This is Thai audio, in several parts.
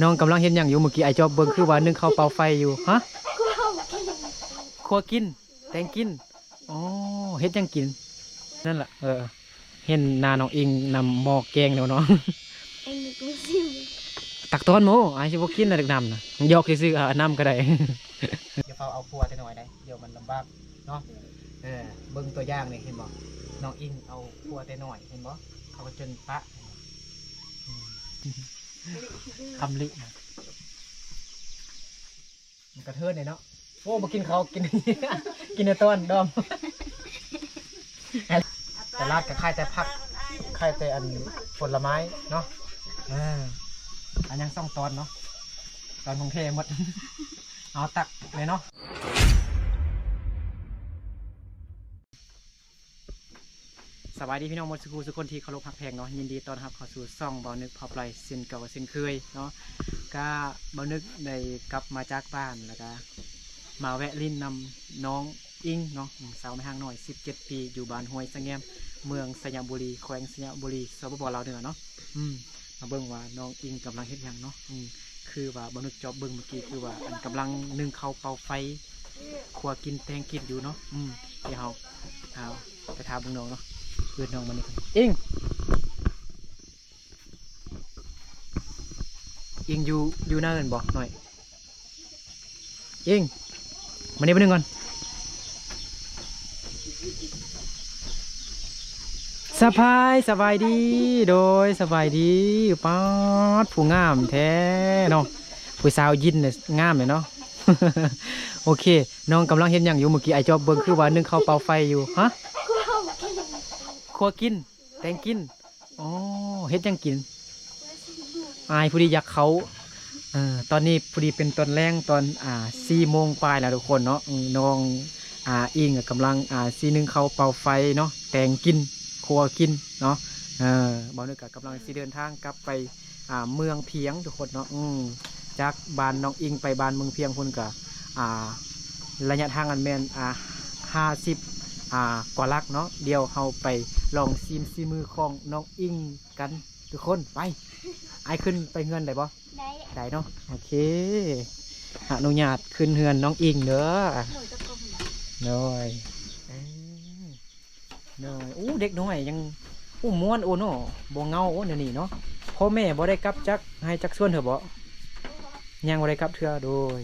น้องกำลังเห็นอย่างอยู่เมื่อกี้ไอจอบเบิ่งคือว่านึ่งข้าวเปล่าไฟอยู่ฮะครัวกินแตงกินอ๋อเฮ็ดยังกินนั่นแหละเห็นนาน้องอิงนำหม้อแกงแล้วเนาะ ไอ้นี่กูซิมตักตอนโมไอชิบกินอะไรดำนะยอกซื้อน้ำก็ได้ เดี๋ยวเขาเอาครัวไปหน่อยได้เดี๋ยวมันลำบากเนาะเบิ่งตัวอย่างนี่เห็นบ่น้องอิงเอาครัวไปหน่อยเห็นบ่เขาก็จนปะคำลินะมันกระเทินเลยเนาะโอ้มากินเขากิน กินในต้นดอมแต่ลาดกับไข่แต่ผักไข่แต่อันผลไม้เนาะอันยังส่องตอนเนาะตอนของเทหมด เอาตักเลยเนาะสบายดีพี่น้องหมดสุคนที่เคารพหักแพงเนาะยินดีต้อนรับเข้าสู่ซ่องบ่าวนึกพอปลายเส้นเก่าเส้นเคยเนาะก็บ่าวนึกได้กลับมาจากบ้านแล้วก็มาแวะลิ้นนำน้องอิงเนาะสาวไม่ห่างหน่อย17 ปีอยู่บ้านห้วยสะแงมเมืองสยามบุรีแขวงสยามบุรีสปป.ลาวเหนือเนาะมาเบิ่งว่าน้องอิงกำลังเฮ็ดหยังเนาะคือว่าบ่าวนึกจอบเบิ่งเมื่อกี้คือว่าอันกำลังนึ่งข้าวเป่าไฟครัวกินแตงกินอยู่เนาะเดี๋ยวเอาไปถามเบิ่งน้องเนาะเพื่อนน้องมานี่อิงอยู่หน้าเงินบอกหน่อยอิงมานี่ไปหนึ่งก่อนสบายดีโดยสบายดีป๊าดผู้งามแท้เนาะผู้สาวยินเนี่ยงามเลยเนาะ โอเคน้องกำลังเห็นอย่างอยู่เมื่อกี้ไอจอบเบิ้งคือว่านึ่งข้าวเปล่าไฟอยู่ฮะครัวกินแตงกินอ๋อเฮ็ดยังกินอายพอดีอยากเขาตอนนี้พอดีเป็นตอนแรงตอน4 โมงปลายแล้วทุกคนเนาะน้องอิงกำลังซีนึ่งข้าวเปล่าไฟเนาะแตงกินครัวกินเนาะบ่าวนึกกำลังซีเดินทางกลับไปเมืองเพียงทุกคนเนาะจากบ้านน้องอิงไปบ้านเมืองเพียงคนกับระยะทางอันแมน50กว่าลักเนาะเดี๋ยวเราไปลองซีมือของน้องอิงกันทุกคนไปไอขึ้นไปเงินได้บ่ได้เนาะโอเคอนุญาตขึ้นเฮือนน้องอิงเด้อน้อยอู้เด็กน้อยยังม้วนโอ้เนาะบ่เงาโอ้เดี๋ยวนี้เนาะพ่อแม่บ่ได้กลับจักให้จักส่วนเถอะบ่ยังบ่ได้กลับเถื่อโดย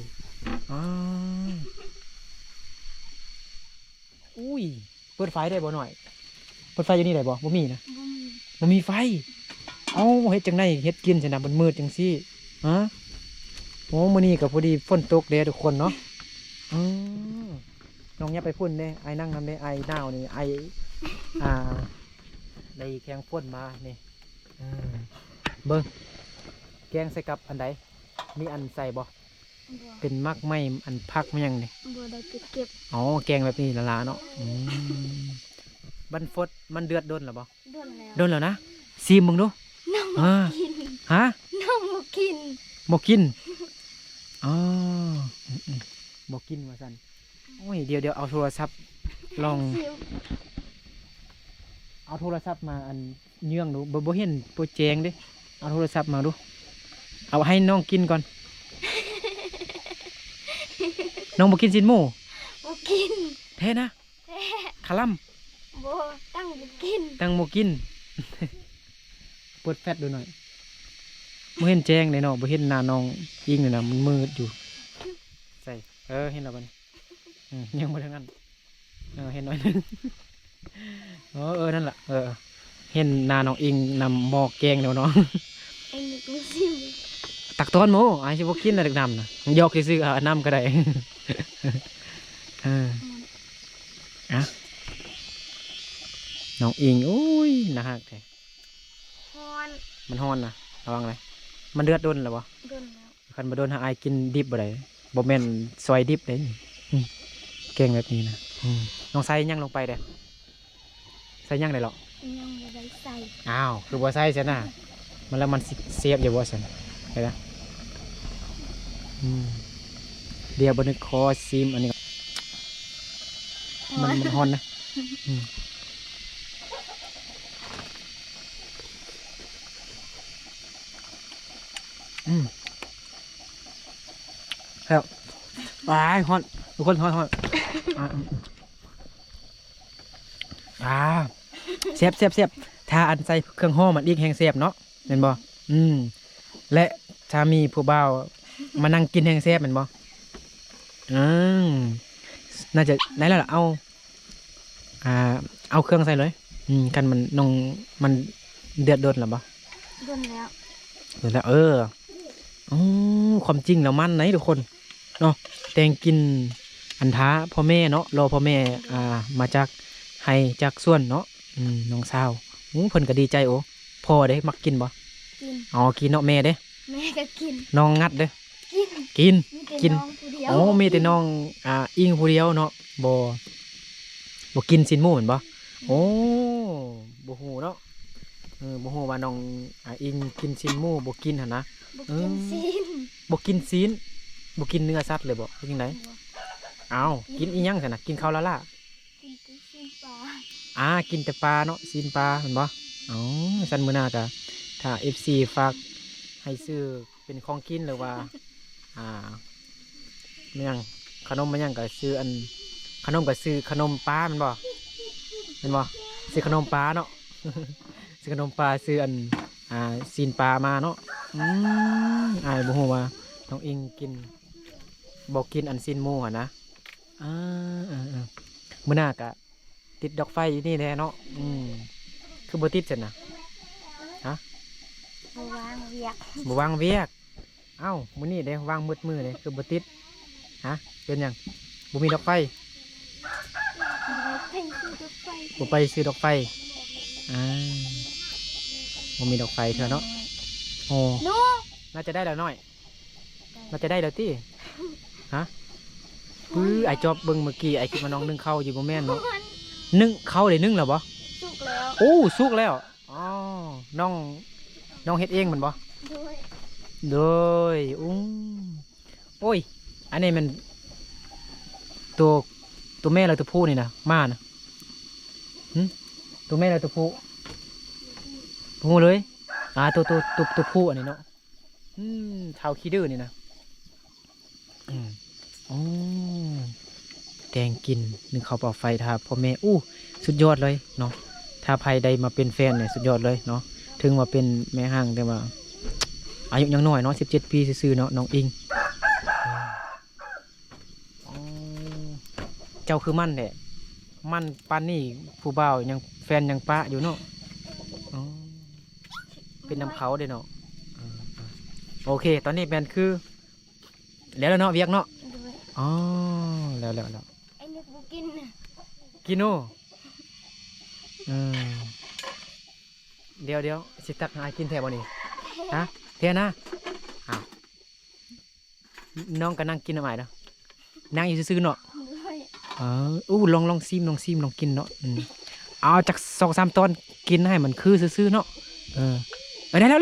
อุ้ยเปิดไฟได้บ่หน่อยเปิดไฟอยู่นี่ได้บ่บ่มีนะบ่มีไฟเอ้าเฮ็ดจังได๋เฮ็ดกินจังนะมันมืดจังซี่ฮะโอ้มื้อนี้ก็พอดีฝนตกเด้ทุกคนเนาะน้องอย่าไปพุ่นเด้ไอ้นั่งนำเด้ไอ้หนาวนี่ไอ้ได้แข้งฝนมานี่เบิ่งแกงใส่กับอันใดมีอันใส่บ่เป็นมักไม่อันพักมันยังนี่บ่ได้ไปเก็บอ๋อแกงแบบนี้ละลาเนาะบันฟดมันเดือดด้นหรอบ่ด้นแล้วนะซีมมึงดูน้องบ่กินฮะน้องบ่กินบ่กินอ๋อบ่กินว่าซั่นโอ้ยเดี๋ยวเอาโทรศัพท์ลองเอาโทรศัพท์มาอันเยื่องดูบ่เห็นโปรแจงเด้เอาโทรศัพท์มาดูเอาให้น้องกินก่อนน้องบ่กินสินหมูบ่กินแท้นะคาลัมบ่ตั้งบ่กินบ่กิน เปิดแฟลชดูหน่อยบ่เห็นแจ้งเลยเนาะบ่เห็นหน้าน้องอิงเลยนะมันมืดอยู่ใส่เห็นแล้วบัดยังบ่ทันนั้นเห็นหน่อยนึงนั่นล่ะเห็นหน้าน้องอิงนำหม้อแกงแล้วเนาะไอ้นี่กูซิมตักตอนโมไอชิบกินอะไรดำนะยอกซื้อน้ำก็ได้น้องอิงโอ้ยนะฮะแท้ฮอนมันฮ้อนนะระวังเลยมันเดือดโดนหรอวะโดนแล้วคันมาโดนหาไอกินดิบบ่ได้บ่แม่นซอยดิบเลยแกงแบบนี้นะน้องใส่ยั่งลงไปเด้ใส่ยั่งได้หรอยังบ่ได้ใส่อ้าวคือบ่ใส่เสียนะมันแล้วมันเสียบอยู่บ่เสียเห็นไหมเดี๋ยวบนคอซีมอันนี้มันฮอนนะ แล้วไปฮอนทุกคนฮอนเสียบถ้าอันใส่เครื่องห่อมันอีกแห้งเสียบเนาะเห็นบ่และถ้ามีผู้บ่าวมานั่งกินแห้งเสียบเห็นบ่น่าจะได้แล้วล่ะเอาเครื่องใส่เลยกันมันนองมันเดือดโดนหรอบ่ โดนแล้ว เดือดแล้วความจริงแล้วมันไหนทุกคนเนาะแตงกินอันท้าพ่อแม่เนาะรอพ่อแม่มาจากให้จากส่วนเนาะน้องสาวเพิ่นก็ดีใจโอ้พ่อเด้มักกินบ่ กิน อ๋อกินเนาะแม่เด้ แม่ก็กิน น้องงัดเด้ กิน กิน มีแต่ โอ้มีแต่น้องอิงผู้เดียวเนาะบ่กินสินหมูเหมือนบ่โอ้บ่ฮู้เนาะบ่ฮู้ว่าน้องอิงกินสินหมูบ่กินหั่นนะ บ่กินซีน บ่กินซีนบ่กินเนื้อสัตว์เลยบ่เป็นจังไดอ้าวกินอีหยังซั่นน่ะกินข้าวละล่ะ กินแต่ซีนปลา กินแต่ปลาเนาะซีนปลาเห็นบ่อ๋อซั่นมื้อหน้าก็ถ้า FC ฝากให้ซื้อเป็นของกินหรือว่ามันหยังขนมมันหยังก็ซื้ออันขนมก็ซื้อขนมปลาแม่นบ่เห็นบ่ซื้อขนมปลาเนาะ ซื้อขนมปลาซื้ออันซีนปลามาเนาะบ่ฮู้ว่าน้องอิงกินบ่กินอันซีนหมูหั่นนะมื้อหน้าก็ติดดอกไฟอยู่นี่แหละเนาะคือบ่ติดซั่นน่ะ บ่วางเวียก บ่วางเวียกเอ้ามื้อนี้เด้วางมืดมือเด้คือบ่ติดเป็นหยังบ่มีดอกไฟ บ่ไปซื้อรถไฟ บ่ไปซื้อดอกไฟบ่มีดอกไฟเถอะเนาะโอ้ หนู น่าจะได้แล้วน้อยน่าจะได้แล้วติไอจอบเบิ่งเมื่อกี้ไอคิดว่าน้องนึ่งข้าวอยู่บ่แม่นเนาะนึ่งข้าวได้นึ่งแล้วบ่ สุกแล้ว โอ้สุกแล้วอ๋อน้องเฮ็ดเองมันบ่ ด้วย โดยโอ้ยอันนี้มันตัวแม่เราตัวผู้นี่นะมานะตัวแม่เราตัวผู้เลยตัวผู้อันนี้เนาะเท้าขี้ดื้อนี่นะแตงกินนึ่งข้าวเปล่าไฟทาพ่อแม่สุดยอดเลยเนาะถ้าใครใดมาเป็นแฟนเนี่ยสุดยอดเลยเนาะถึงมาเป็นแม่ห้างแต่ว่าอายุยังน้อยเนาะ17 ปีซื่อๆเนาะน้องอิงเจ้าคือมั่นแหละมั่นปานนี่ผู้บ่าวยังแฟนยังปะอยู่เนาะเป็นน้ำเขาเด้เนาะโอเคตอนนี้แมนคือแล้วเนาะเวียกเนาะ ด้วย อ๋อแล้ว ไอ้นึกบ่กินน่ะ กินโน่เดี๋ยวสิตักหากินแถวบ่นี่เท่นะน้องก็นั่งกินทำไมเนาะนั่งอยู่ซื่อๆเนาะ ด้วย ลองซิมลองกินเนาะเอาจาก2-3 ตอนกินให้มันคือซื่อๆเนาะได้แล้ว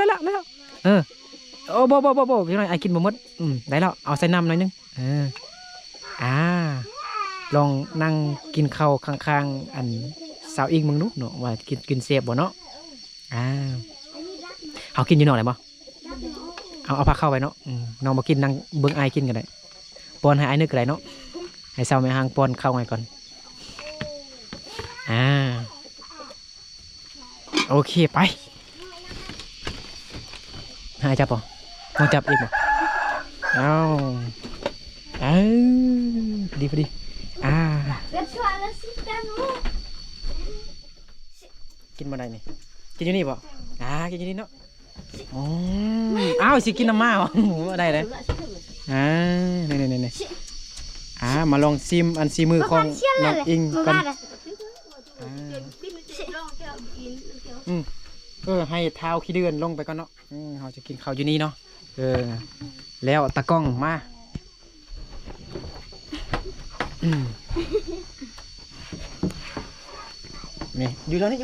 โอ้บ่พี่น้อยไอกินบ่หมดได้แล้วเอาใส่น้ำหน่อยนึงลองนั่งกินข้าวข้างๆอันสาวอิงมึงนุเนาะว่ากินเสียบบ่เนาะเอากินอยู่หน่อยบ่เอาผักเข้าไปเนาะน้องบ่กินนั่งเบิ่งไอกินกันได้ป้อนให้ไอนึกก็ได้เนาะให้สาวแม่หางป้อนเข้าให้ก่อนโอเคไปให้จับป่ะต้องจับอีกป่ะเอาพอดีแล้วชวนแล้วสิกันหมู กินมาได้นี่กินอยู่นี่ป่ะกินอยู่นี่เนาะอ้าวสิกินน้ำมาเหรอมาได้เลยนี่มาลองซิมอันซีมือของน้องอิงกันให้เท้าขี้เดือนลงไปก่อนเนาะเราจะกินข้าวอยู่นี่เนาะแล้วตะกล้องมานี่อยู่แล้วนี่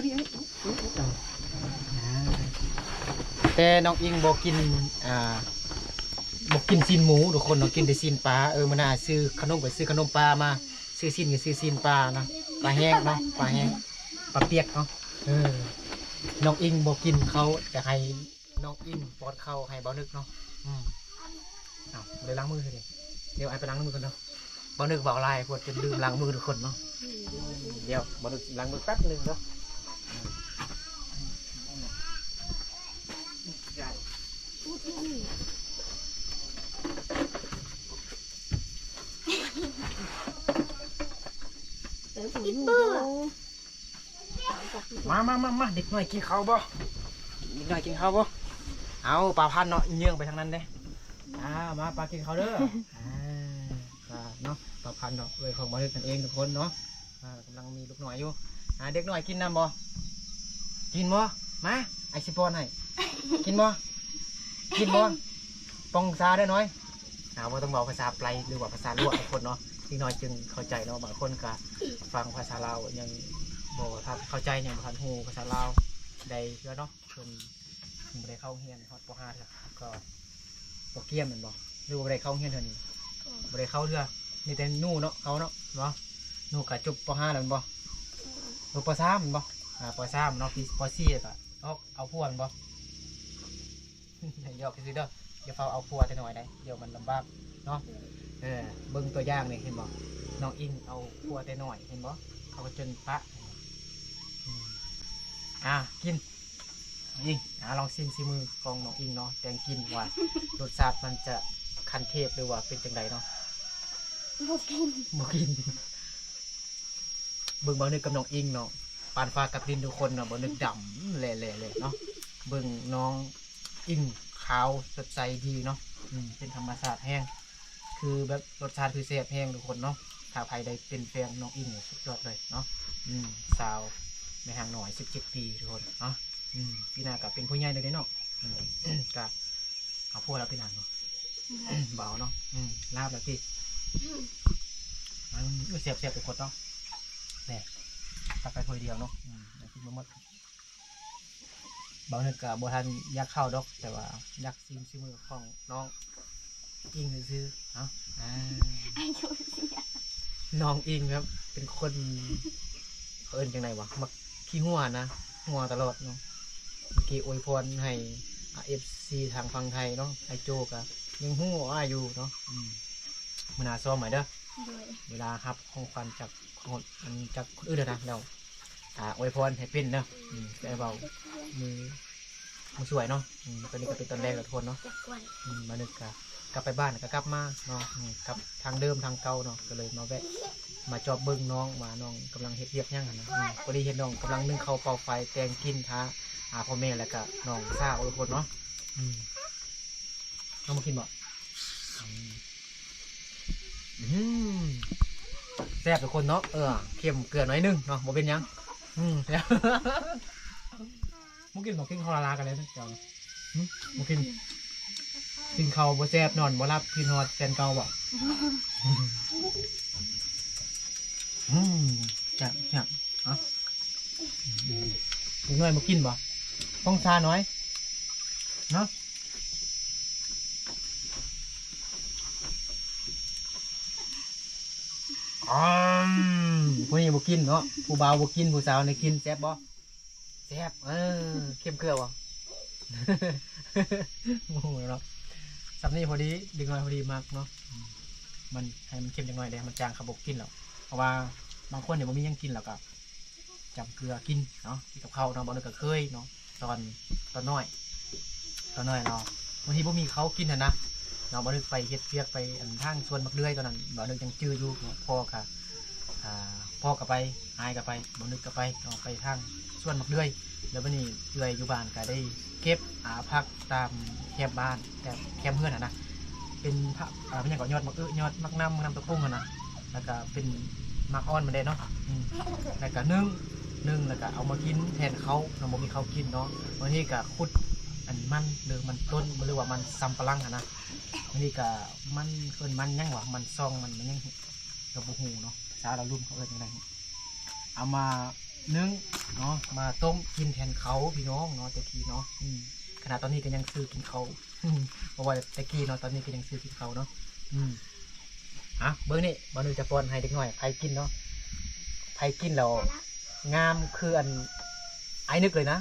แต่น้องอิงบอกกินซีนหมูทุกคนเนาะกินแต่ซีนปลามันน่าซื้อขนมก็ซื้อขนมปลามาซื้อซีนก็ซื้อซีนปลานะปลาแห้งเนาะปลาแห้งปลาเปียกเนาะน้องอิงบอกกินเขาจะให้น้องอิงป้อนเขาให้เบานึกเนาะเลยล้างมือเลย เดี๋ยวไอ้ไปล้างมือกันเนาะบ่นึกบอกลายพวกจะลืมล้างมือทุกคนเนาะเดี๋ยวบ่นึกล้างมือแป๊บนึงเนาะอีเปื้อ มาเด็กหน่อยกินข้าวบ่เด็กหน่อยกินข้าวบ่เอาปลาพันเนาะเยื่องไปทางนั้นเด้มาปลากินข้าวเด้อเนาะปลาพันเนาะเลยของบ่นึกกันเองทุกคนเนาะกำลังมีลูกหน่อยอยู่เด็กหน่อยกินน้ำบ่กินบ่มาไอซิปอนให้กินบ่กินบ่ปองซาได้น้อยว่าต้องบอกภาษาไพลหรือว่าภาษาลวกทุกคนเนาะพี่น้อยจึงเข้าใจเนาะบางคนก็ฟังภาษาลาวยังบ่ทันเข้าใจยังบ่ทันฮู้ภาษาลาวได้เยอะเนาะเพิ่นบ่ได้เข้าเรียนฮอดป .5 แล้วก็บ่เกี่ยมแม่นบ่หรือว่าบ่ได้เข้าเรียนเท่านี้บ่ได้เข้าเรือมีแต่นู่เนาะเขาเนาะนู่ก็จบป .5 แล้วแม่นบ่ป .3 แม่นบ่ป .3 เนาะป .4 ก็เอาพวกแม่นบ่ยอกซื่อเด้ออย่าเฝ้าเอาพัวแต่น้อยได้เดี๋ยวมันลำบากเนาะเบิ่งตัวอย่างนี่เห็นบ่น้องอิงเอาพัวแต่น้อยเห็นบ่เขาก็จนปะกินอิงลองซิมือของน้องอิงเนาะแตงกินว่ารสชาติมันจะคันเทพหรือว่าเป็นจังไดเนาะบ่กินเบิ่งบ่นึกกับน้องอิงเนาะปานฟ้ากับดินทุกคนเนาะบ่นึกดำแหล่ๆเนาะเบิ่งน้องอิงขาวสดใสดีเนาะเป็นธรรมชาติแห้งคือแบบรสชาติคือแซ่บแห้งทุกคนเนาะถ้าใครได้เป็นแฟนน้องอิงเนี่ยสุดยอดเลยเนาะสาวไม่ห่างหน่อย17 ปีทุกคนเนาะพี่นากับเป็นผู้ใหญ่เลยเนาะกับเอาพวกเราไปนานเนาะเบาเนาะลาบแล้วพี่เสียบทุกคนเนาะเนี่ยตักไปถ้วยเดียวเนาะกินมาหมดบางทีกับโบทันยักเข้าดอกแต่ว่ายักซิมือของน้องอิงซื้อเนาะน้องอิงครับเป็นคนเอิญจังไหนวะมักขี้หัวนะหัวตลอดเนาะเมื่อกี้อวยพรให้FC ทางฝั่งไทยเนาะไอโจกะยังหัวอยู่เนาะมันน่าซ้อมใหม่เด้อเวลาครับของขวัญจากคนอื่นนะเราอวยพรให้เป็นเนาะใจเบามือสวยเนาะตอนนี้ก็เป็นตอนแรกแล้วทุกคนเนาะมานึกกลับไปบ้านก็กลับมาเนาะกลับทางเดิมทางเก่าเนาะก็เลยมาแวะมาจอบเบิ้งน้องมาน้องกำลังเฮ็ดเรียบย่างนะพอดีเห็นน้องกำลังนึ่งข้าวเป่าไฟแตงกินท้าพ่อแม่แล้วก็น้องซ่าทุกคนเนาะน้องมากินบ่แซ่บทุกคนเนาะเค็มเกลือน้อยนึงเนาะบ่เป็นยังมุกินบอกกินข้าวลากันเลยนะเจ้ามุกินข้าวบ่แซ่บนอนบ่รับกินฮอดแฟนเก่าบ่จับน้อยมากินบ่ต้องชาน้อยเนาะผู้นี้บ่กินเนาะผู้บ่าวบ่กินผู้สาวในกินแซ่บบ่แซ่บเข้มเกลือบ่โอ้โหเนาะสำนี่พอดีดึงหน่อยพอดีมากเนาะมันให้มันเค็มจังหน่อยเลยมันจางขับบกกินแล้วเพราะว่าบางคนเนี่ยบ่มียังกินแล้วก็จำเกลือกินเนาะที่กับข้าวเนาะบางทีก็เคยเนาะตอนน้อยเนาะบางทีบ่มีเขากินนะเราบางทีไปเฮ็ดเปียกไปอันทางส่วนมักเลื่อยตอนนั้นบางทียังจื้ออยู่พ่อกับไปหายกับไปบางทีก็ไปเอาไปทางส่วนมักเลื่อยแล้ววันนี้เลื่อยอยู่บ้านก็ได้เก็บผักตามแคบบ้านแต่แคบเพื่อนนะเป็นผักเป็นอย่างก่อนยอดมักน้ำตะพุ่งนะแล้วก็เป็นมักอ่อนมาได้เนาะแล้วก็นึ่งแล้วก็เอามากินแทนเขาเราบ่มีเขากินเนาะบางทีก็ขุดอันมันหรือมันต้นหรือว่ามันซัมปะลังนะบางทีก็มันเอิ้นมันยังวะมันซองมันยังกระบุหูเนาะภาษาเราลุ่มเขาเอิ้นยังไงเอามานึ่งเนาะมาต้มกินแทนเขาพี่น้องเนาะตะกี้เนาะขณะตอนนี้ก็ยังซื้อกินเขาเพราะว่าตะกี้เนาะตอนนี้ก็ยังซื้อกินเขาเนาะเบอร์นี่บอลนูจะป้อนให้เด็กหน่อยไผกินเนาะไผกินแล้วงามคืออันไอ้นึกเลยนะ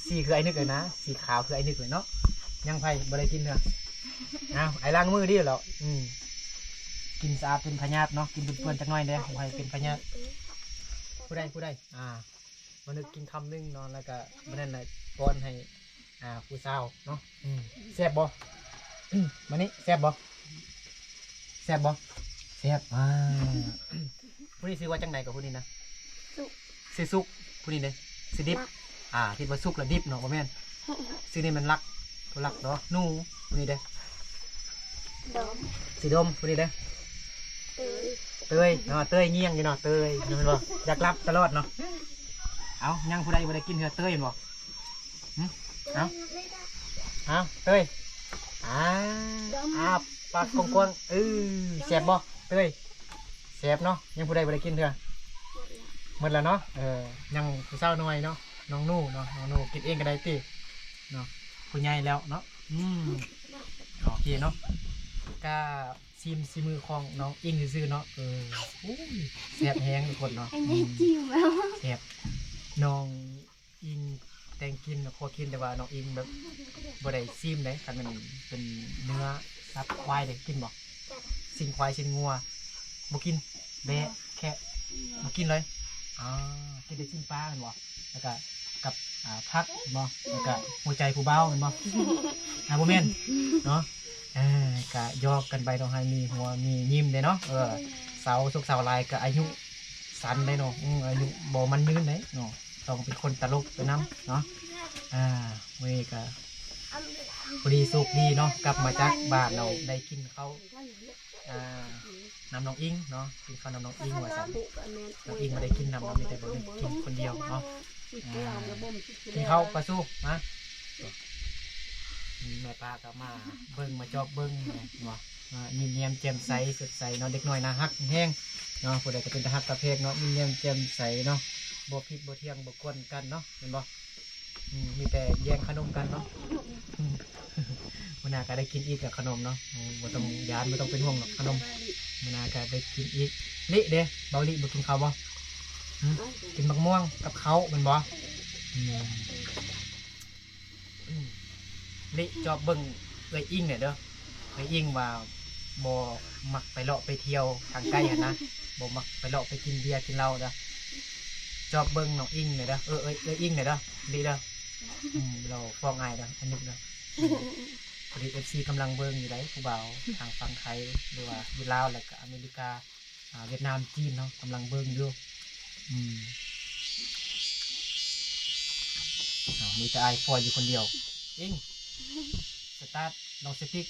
สีคือไอ้นึกเลยนะสีขาวคือไอ้นึกเลยเนาะยังไผบ่ได้กินเถอะไอ้ล้างมือดิเหรอ กินสะอาดเป็นพยาธิเนาะกินเปื้อนๆจักหน่อยเด้อบ่ให้เป็นพยาธิผู้ใดมานึกกินคำนึงเนาะแล้วก็มื้อนั้นน่ะป้อนให้ผู้สาวเนาะแซ่บบ่มื้อนี้แซ่บบ่แซ่บบ่แซ่บผู้นี้ชื่อว่าจังไดกับผู้นี้นะ สุก ชื่อสุกผู้นี้เด้ชื่อดิบคิดว่าสุกแล้วดิบเนาะบ่แม่นชื่อนี้มันรักผู้รักเนาะหนูผู้นี้เด้ ดม สีดมผู้นี้เด้ เตย เนาะเต้ยเงี้ยงอยู่เนาะเต้ยเห็นบ่อยากรับตลอดเนาะเอายังผู้ใดบ่ได้กินเหือเต้ยบ่เอาเต้ยปากกว้างๆแซ่บบ่เต้ยแซ่บเนาะยังผู้ใดบ่ได้กินเถื่อหมดแล้วเนาะยังผู้สาวน้อยเนาะน้องนู่เนาะน้องนู่กินเองก็ได้ติเนาะผู้ใหญ่แล้วเนาะโอเคเนาะก็ซีมือของน้องอิงซื่อๆเนาะแซ่บแฮงทุกคนเนาะ ไอ้นี่จิ้มแล้ว แซ่บน้องอิงแต่งกินพอกินแต่ว่าน้องอิงแบบบ่ได้ซีมได้คันมันเป็นเนื้อสัตว์ควายได้กินบ่สิ่งควายสิ่งงัวบ่กินแบะแค่บ่กินเลยกินได้สิ่งปลาแม่นบ่แล้วก็กับผักแม่นบ่แล้วก็หัวใจผู้เบาแม่นบ่บ่แม่นเนาะก็ยอกกันไปต้องให้มีหัวมียิ้มเด้เนาะเสาสุกเสาลายก็อายุสั้นได้เนาะอายุบ่มันยืนได้เนาะต้องเป็นคนตลกไปน้ำเนาะเว้ยก็พอดีสุกดีเนาะกลับมาจากบ้านเราได้กินข้าวน้ำน้องอิงเนาะกินข้าวน้ำน้องอิงว่าสั่นน้องอิงมาได้กินน้ำเรามีแต่บ่ได้กินคนเดียวเนาะกินข้าวปลาสู้นะแม่ป้าก็มาเบิ่งมาจอบเบิ่งเนาะยิ้มแย้มแจ่มใสสดใสเนาะเด็กน้อยน่าฮักแห้งเนาะผู้ใดก็เป็นตาฮักตาเพกเนาะยิ้มแย้มแจ่มใสเนาะบ่ผิดบ่เที่ยงบ่กวนกันเนาะเห็นบ่มีแต่แย่งขนมกันเนาะมื้อหน้าก็ได้กินอีกกับขนมเนาะบ่ต้องยานบ่ต้องเป็นห่วงหรอกขนมมื้อหน้าก็ได้กินอีกลิเด้เบาลิบ่กินข้าวบ่กินมะม่วงกับเขาแม่นบ่ลิจอบเบิ่งเอ้ยอิงเนี่ยเด้อเอ้ยอิงว่าบ่มักไปเลาะไปเที่ยวทางไกลหั่นนะบ่มักไปเลาะไปกินเบียร์กินเหล้าเด้อจอบเบิ่งน้องอิงเนี่ยเด้อเอ้ยอิงเนี่ยเด้อลิเด้อเราฟ้องอายเด้ออันนี้เด้อพอดี FC กำลังเบิ่งอยู่ได้ผู้บ่าวทางฝั่งไทยหรือว่าอยู่ลาวแล้วก็อเมริกาเวียดนามจีนเนาะกำลังเบิ่งอยู่มีแต่ไอฟอยอยู่คนเดียวอิงสตาร์ทลองสติ๊ก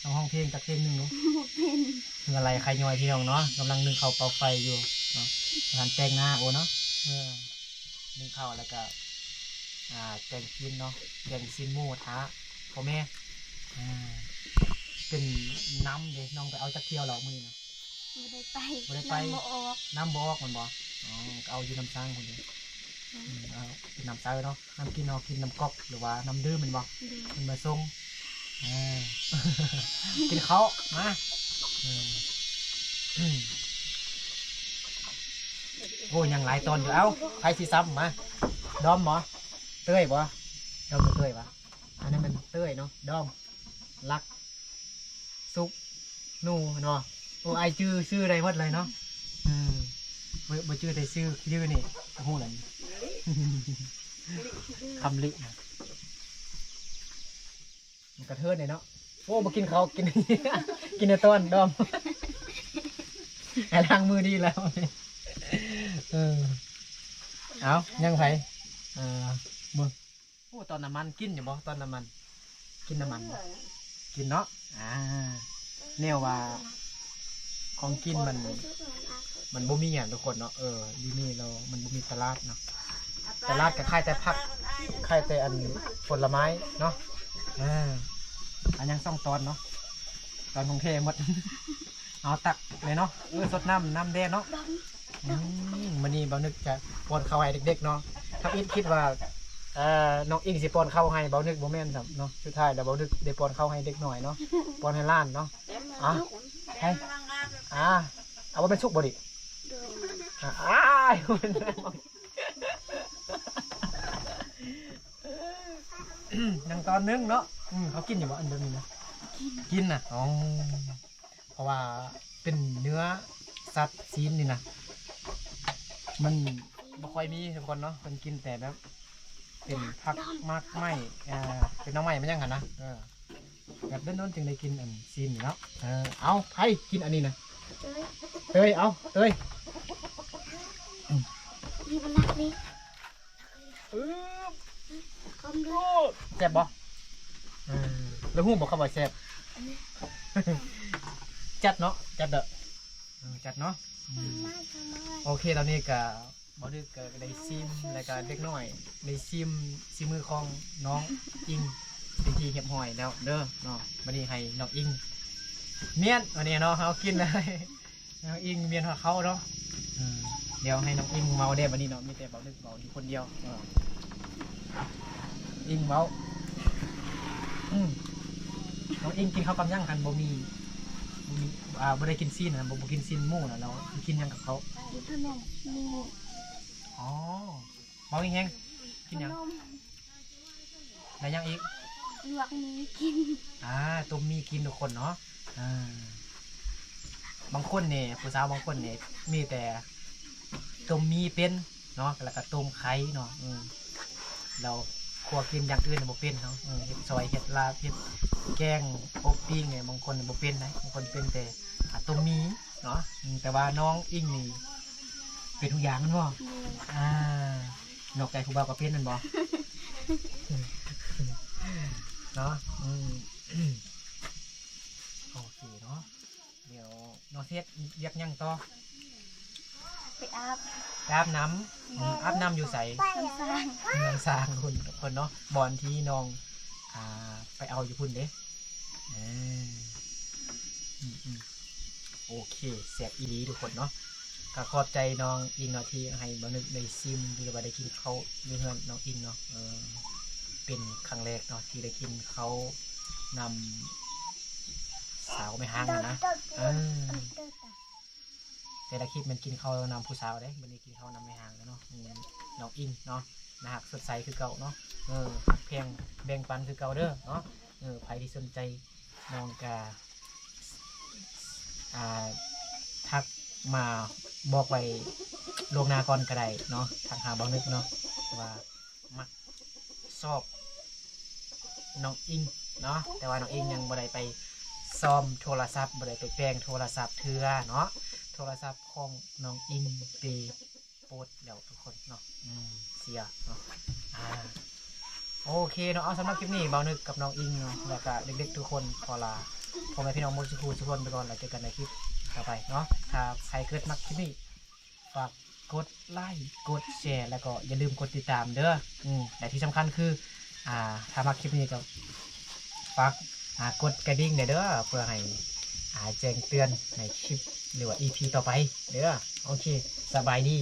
ลองห้องเพลงจากเพลงหนึ่งเนาะคืออะไรใครย่อยพี่น้องเนาะกำลังนึ่งข้าวเป่าไฟอยู่เนาะงานแต่งหน้าโอ้เนาะนึ่งข้าวแล้วก็แต่งกินเนาะแต่งซินหมูท้าพ่อแม่เป็นน้ำเลยน้องไปเอาจักเที่ยวเหล่ามือเนาะไม่ได้ไปน้ำบอกมันบอกเอาอยู่น้ำสร้างคนเดียวกินน้ำเต้าเนาะน้ำกินเนาะกินน้ำก๊อกหรือว่าน้ำดื่มมันบอกมันมาส่งกินเขามาโอ้ยังหลายตอนอยู่เอ้าใครสิซ้ำมาดอมหมอเต้ยบ่ดอมเต้ยบ่อันนั้นมันเต้ยเนาะดอมรักซุกนูเนาะโอ้ไอชื่ออะไรหมดเลยเนาะบ่ชื่อแต่ชื่อยื้อนี่โอ้โหอะไรคำลินะมันกระเทิดเนี่ยเนาะโอ้มากินเขากินกินในต้นดอมไอ้ล้างมือดีแล้วเอายังไงมึงโอ้ตอนน้ำมันกินอยู่บ่ตอนน้ำมันกินน้ำมันกินเนาะแนวว่าของกินมันบ่มีอย่างทุกคนเนาะดีนี่เรามันบ่มีตลาดเนาะตลาดกับค่ายแต่ผักค่ายแต่อันผลไม้เนาะอันยังซ่องตอนเนาะตอนของเทหมดเอาตักเลยเนาะสดน้ำแดงเนาะมันนี่บ่นึกจะป้อนข้าวให้เด็กๆเนาะถ้าอิดคิดว่าน้องอิงสิป้อนข้าวให้บ่นึกบ่แม่นครับเนาะสุดท้ายแล้วบ่นึกได้ป้อนข้าวให้เด็กหน่อยเนาะป้อนให้ล้านเนาะให้เอาว่าเป็นสุกบ่ดิยังตอนนึงเนาะเขากินอยู่บ่อันเดิมนี่นะกินน่ะพ ราะว่าเป็นเนื้อสัตว์ซีนนี่นะมันบ่ค่อยมีทุกคนเนาะคนกินแต่แบบเป็นผักมากไม้เป็นน้องไม้ไม่ยังกันนะแบบเล่นน้นจึงได้กินอันซีนนี่เนาะเอาไผ่กินอันนี้นะ เอ้ย เตยเอาเตย นี่มันหนักนี่ บ คอมดู แซ่บบ่แล้วหูบอกเขาว่าแซ่บ จัดเนาะจัดเด้อจัดเนาะ มาทำอะไร โอเคตอนนี้ก็บอดึกก็ได้ซิมแล้วก็เด็กน้อยได้ซิมมือของน้องอิงเป็นที่เก็บหอยแล้วเด้อเนาะวันนี้ให้น้องอิงเมียนวันนี้เนาะเขากินเลย น้องอิงเมียนหัวเขาเนาะเดี๋ยวให้น้องอิงเมาได้วันนี้เนาะมีแต่เบาดึกเบาอยู่คนเดียวอิงเมาน้องอิงกินข้าวกำยั่งกันบ่มีบ่ได้กินซีนนะบ่กินซีนหมูนะเรากินหยังกับเขา กินขนมนี่ อ๋อเมาอีกแฮงกินหยัง ขนม แล้วยังอีก ลวกนี้กิน ต้มมีกินทุกคนเนาะบางคนเนี่ยผู้สาวบางคนเนี่ยมีแต่ต้มมีเป็นเนาะแล้วก็ต้มไข่เนาะเราครัวกินอย่างอื่นบ่เป็นเนาะเห็ดซอยเห็ดลาบเห็ดแกงอบปิ้งเนี่ยบางคนบ่เป็นนะบางคนเป็นแต่ต้มมีเนาะแต่ว่าน้องอิงนี่เป็นทุกอย่างนั่นบ่ เลย นอกใจครูบาก็เป็นนั่นบ่ เนาะโอเคเนาะเดี๋ยวน้องเทศเรียกยังต่อ ไปอาบ อาบน้ำอาบน้ำอยู่ใส่ น้ำสร้าง น้องสร้างคุณทุกคนเนาะบอลที่น้องไปเอาอยู่พุ่นเด้โอเคเสียบอีหลีทุกคนเนาะก็ขอบใจน้องอิงเนาะที่ให้บอนึกได้ซิมหรือว่าได้กินเขาเรื่องน้องอิงเนาะเป็นครั้งแรกเนาะที่ได้กินเขานำสาวไม่ห่างนะแต่ละคลิปมันกินเขาวนำผู้สาวได้มันนี้กินเขานำไม่ห่างแล้วเนาะน้องอิงเนาะนะฮักสดใสคือเก่าเนาะหักเพียงแบ่งปันคือเก่าเด้อเนาะใครที่สนใจน้องกาทักมาบอกไว้ลวงหนาก่อนก็ได้เนาะทางหาบ้านึกเนาะว่ามักชอบน้องอิงเนาะแต่ว่าน้องอิงยังบ่ได้ไปซ่อมโทรศัพท์บ่ได้ไปแปลงโทรศัพท์เทื่อเนาะโทรศัพท์ของน้องอิงไปโปดแล้วทุกคนเนาะเสียเนาะโอเคเนาะเอาสำหรับคลิปนี้เบานึกกับน้องอิงเนาะแล้วก็เด็กๆทุกคนขอลาพ่อแม่พี่น้องมุสลิมทุกคนไปก่อนแล้วเจอกันในคลิปต่อไปเนาะถ้าใครเกิดมักคลิปนี้ฝากกดไลค์กดแชร์แล้วก็อย่าลืมกดติดตามเด้อแต่ที่สำคัญคือถ้ามักคลิปนี้ก็ฝากกดกระดิ่งเด้อเพื่อให้แจ้งเตือนในคลิปหรือว่า EP ต่อไปเด้อโอเคสบายดี